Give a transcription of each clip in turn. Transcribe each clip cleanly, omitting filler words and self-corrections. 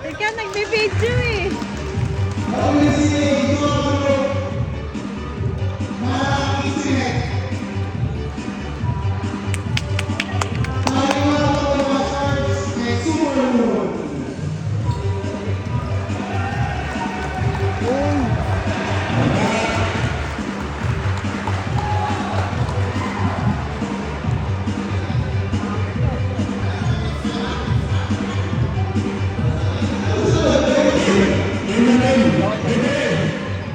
Ikaw nagbibidyo eh.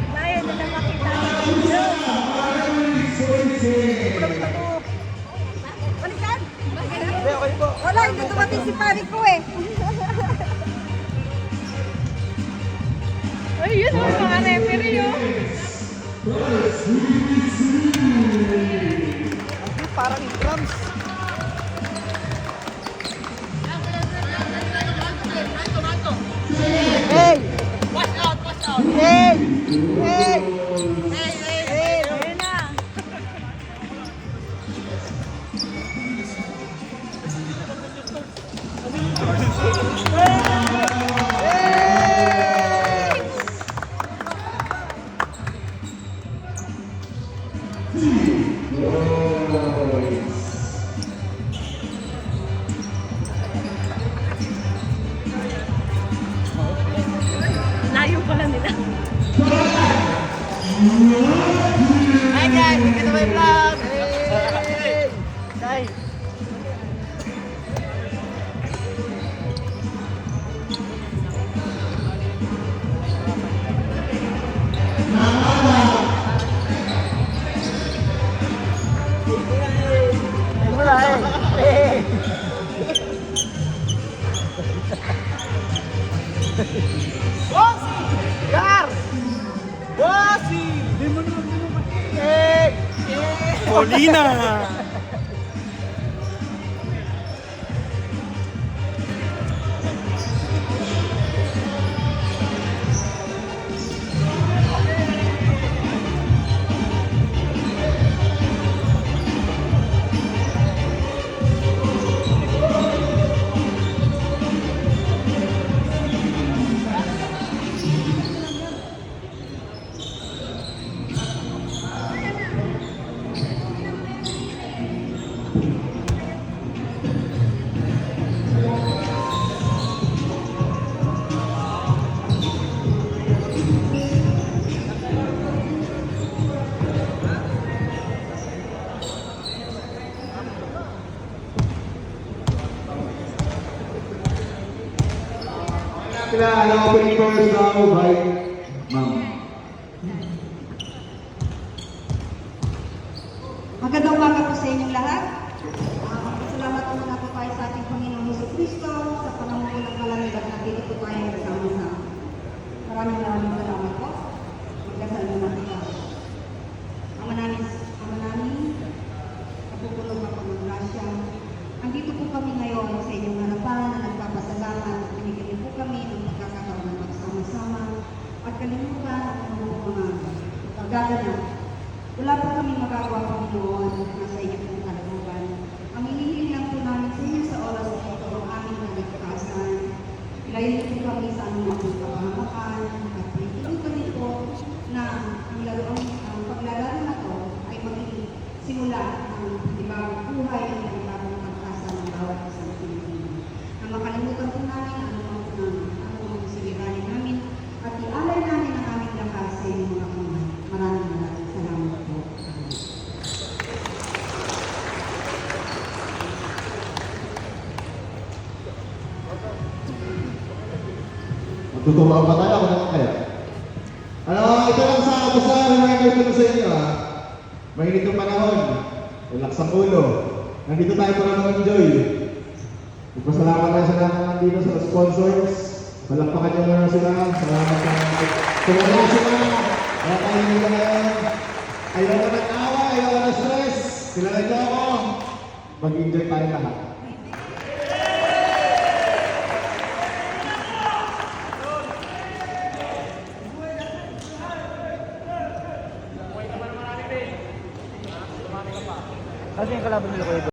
Layo na lang makita ng video. Balikan! Wala, hindi dumating si pari ko eh. Ay, yun o, mga referee o. Parang drums. Hey! Watch out! Watch out! Hey! Hey! Hey, ayun na. Layo pala nila. Hi guys! Welcome to my vlog! Hey! Hey! Wala eh! Gar! Bossy! Di mo naman Eh! Paulina! Sila, opening first na ako, by Ma'am. Magandang umaga po sa inyong lahat. Salamat po muna po tayo sa ating Panginoong Jesucristo sa panahon ng kalamidad na dito po tayo kasama-sama. Maraming salamat po. Magdasal mo natin tayo. Ama namin, kapupulong na pag-grasya. Andito po kami ngayon sa inyong harapan na nagpapasalamat at binigyan po kami ng pagkakataon na magsama-sama at kalimutan ang mga paggaganap. Wala po kami magagawa Panginoon na sa inyo pong kalooban. Ang hinihiling lang po namin sa inyo sa oras na ito ang aming nagkakasan. Ilayin po kami sa anumang kapahamakan at itutuloy din po na ang paglalaro na to ay magiging simula ng ibang buhay at ibang pagkasa ng bawat isang Pilipino. Na makalimutan po namin anumang siliganin namin at ialay namin ang aming lakas sa inyong mga kamay. Maraming salamat po. Magtutuwa ba tayo? Ako naman kaya. Ito lang sa reminder ko sa inyo ha. Mainit yung panahon. Relax ang ulo. Nandito tayo para mag-enjoy. Magpasalamat tayo sa lahat nandito sa sponsors. Palakpakan niyo muna sila. Salamat sa tumulong sila. Kaya tayo nila ngayon. Ayaw ka ng awa, ayaw ka ng stress. Sila na ako. Mag-enjoy tayo lahat. Kasi yung kalaban nila Kuya